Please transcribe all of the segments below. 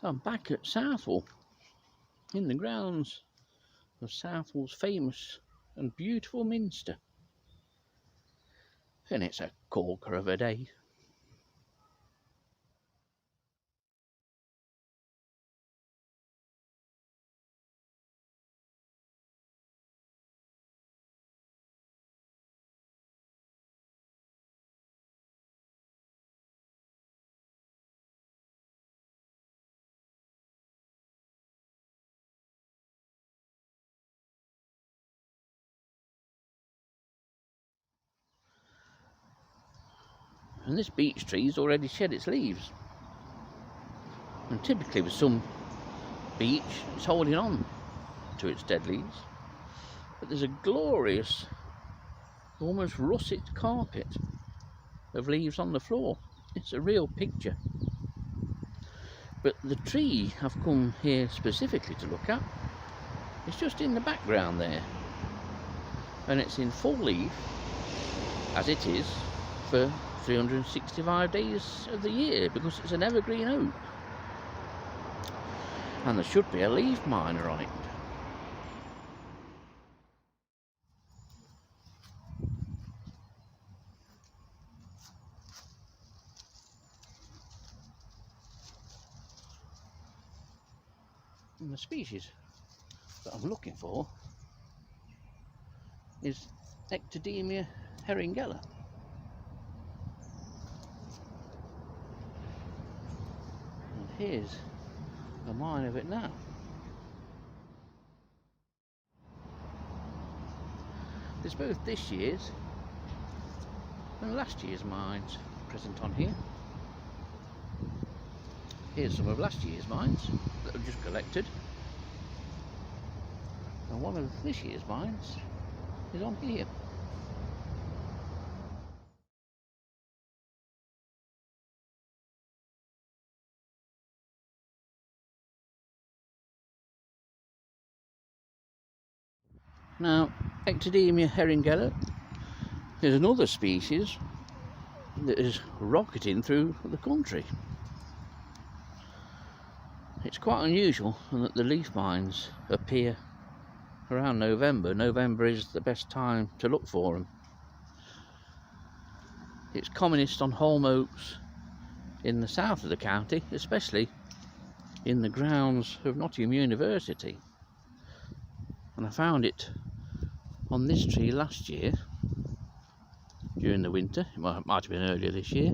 I'm back at Southwell, in the grounds of Southwell's famous and beautiful Minster. And it's a corker of a day. And this beech tree's already shed its leaves. And typically with some beech, it's holding on to its dead leaves. But there's a glorious, almost russet carpet of leaves on the floor. It's a real picture. But the tree I've come here specifically to look at, it's just in the background there. And it's in full leaf, as it is for 365 days of the year, because it's an evergreen oak. And there should be a leaf miner on it. And the species that I'm looking for is Ectoedemia heringella. And here's a mine of it now. There's both this year's and last year's mines present on here. Here's some of last year's mines that I've just collected. And one of this year's mines is on here. Now, Ectoedemia heringella is another species that is rocketing through the country. It's quite unusual that the leaf mines appear around November. November is the best time to look for them. It's commonest on holm oaks in the south of the county, especially in the grounds of Nottingham University. And I found it on this tree last year during the winter. It might have been earlier this year,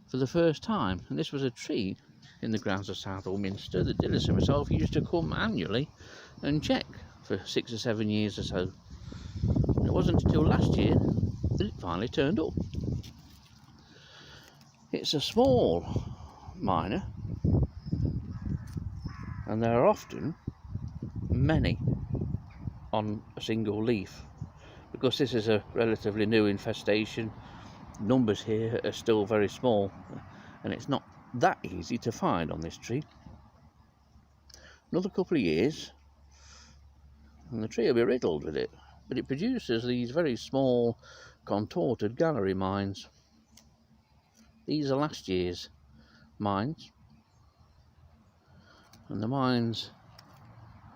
for the first time. And this was a tree in the grounds of Southwell Minster that Dillis and myself used to come annually and check for 6 or 7 years or so. And it wasn't until last year that it finally turned up. It's a small miner, and there are often many on a single leaf, because this is a relatively new infestation. Numbers here are still very small, and it's not that easy to find on this tree. Another couple of years and the tree will be riddled with it, but it produces these very small contorted gallery mines. These are last year's mines, and the mines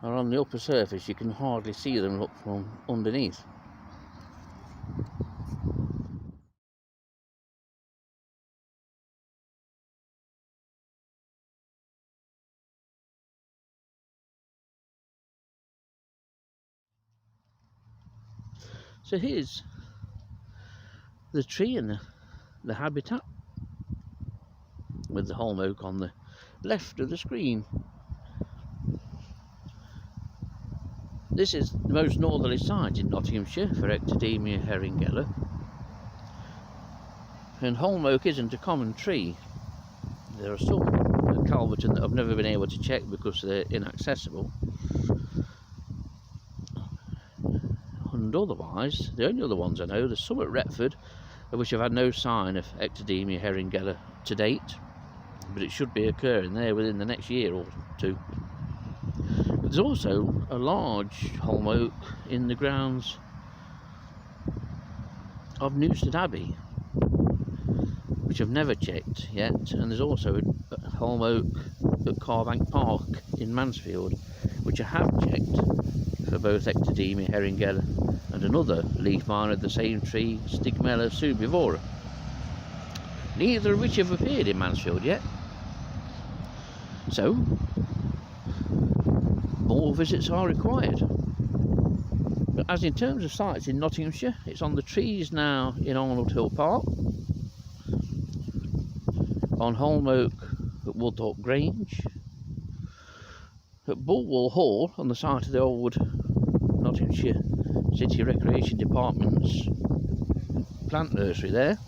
are on the upper surface. You can hardly see them up from underneath. So here's the tree and the habitat, with the holm oak on the left of the screen. This is the most northerly site in Nottinghamshire for Ectoedemia heringella. And holm oak isn't a common tree. There are some at Calverton that I've never been able to check because they're inaccessible. And otherwise, the only other ones I know, there's some at Retford, of which I've had no sign of Ectoedemia heringella to date, but it should be occurring there within the next year or two. But there's also a large holm oak in the grounds of Newstead Abbey, which I've never checked yet, and there's also holm oak at Carbank Park in Mansfield, which I have checked for both Ectoedemia, heringella, and another leaf miner of the same tree, Stigmella subivora, neither of which have appeared in Mansfield yet. So, more visits are required. But as in terms of sites in Nottinghamshire, it's on the trees now in Arnold Hill Park, on holm oak at Woodthorpe Grange, at Bulwell Hall on the site of the old Nottinghamshire City Recreation Department's plant nursery there,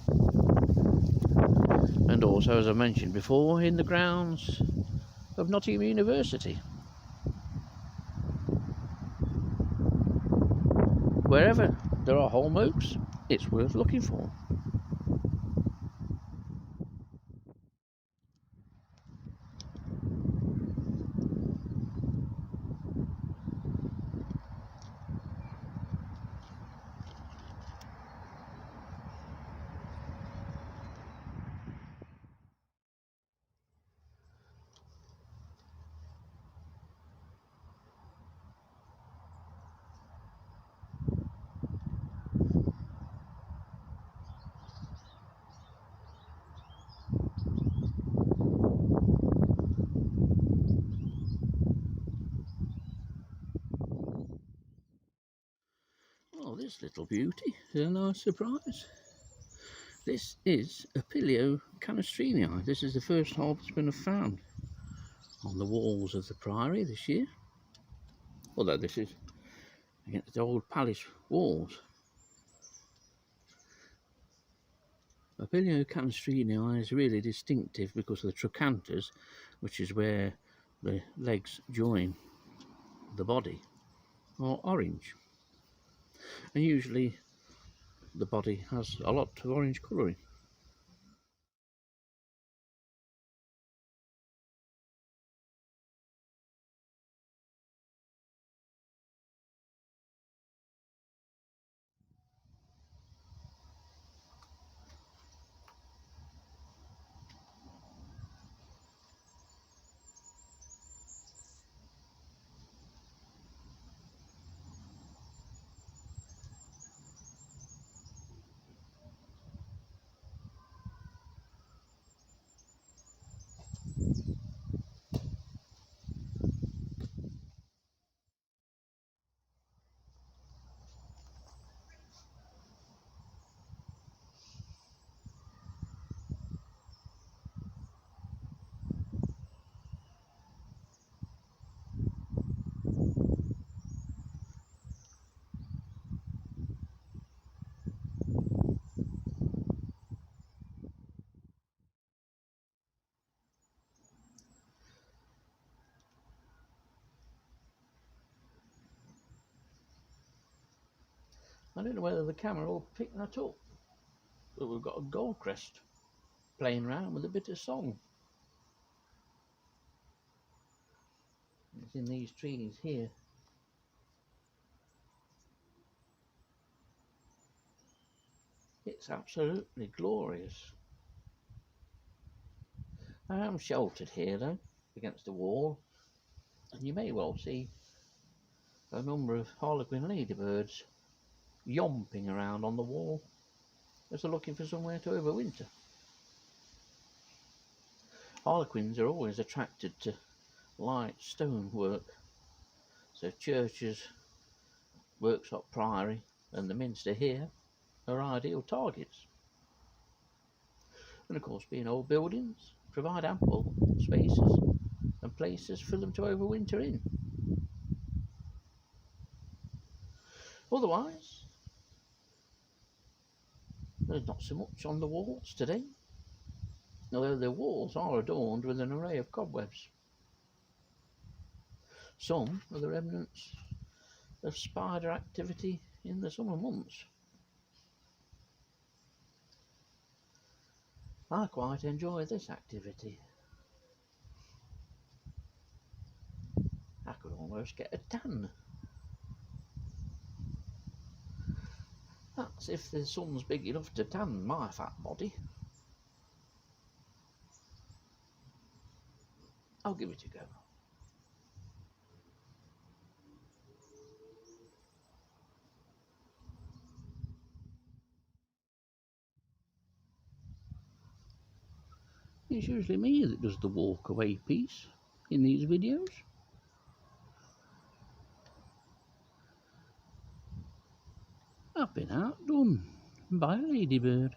and also, as I mentioned before, in the grounds of Nottingham University. Wherever there are holm oaks, it's worth looking for. Oh, this little beauty is a nice surprise. This is Apilio canistrini. This is the first harvestman I've found on the walls of the Priory this year, although this is against the old palace walls. Apilio canistrini is really distinctive because of the trochanters, which is where the legs join the body, are orange, and usually the body has a lot of orange colouring. I don't know whether the camera will pick that up, but we've got a goldcrest playing around with a bit of song. It's in these trees here. It's absolutely glorious. I am sheltered here though, against the wall, and you may well see a number of Harlequin Ladybirds yomping around on the wall as they're looking for somewhere to overwinter. Harlequins are always attracted to light stonework, so churches, Worksop Priory and the Minster here are ideal targets. And of course, being old buildings, provide ample spaces and places for them to overwinter in. Otherwise, there's not so much on the walls today, although the walls are adorned with an array of cobwebs. Some are the remnants of spider activity in the summer months. I quite enjoy this activity. I could almost get a tan. That's if the sun's big enough to tan my fat body. I'll give it a go. It's usually me that does the walkaway piece in these videos. I've been outdone by a ladybird.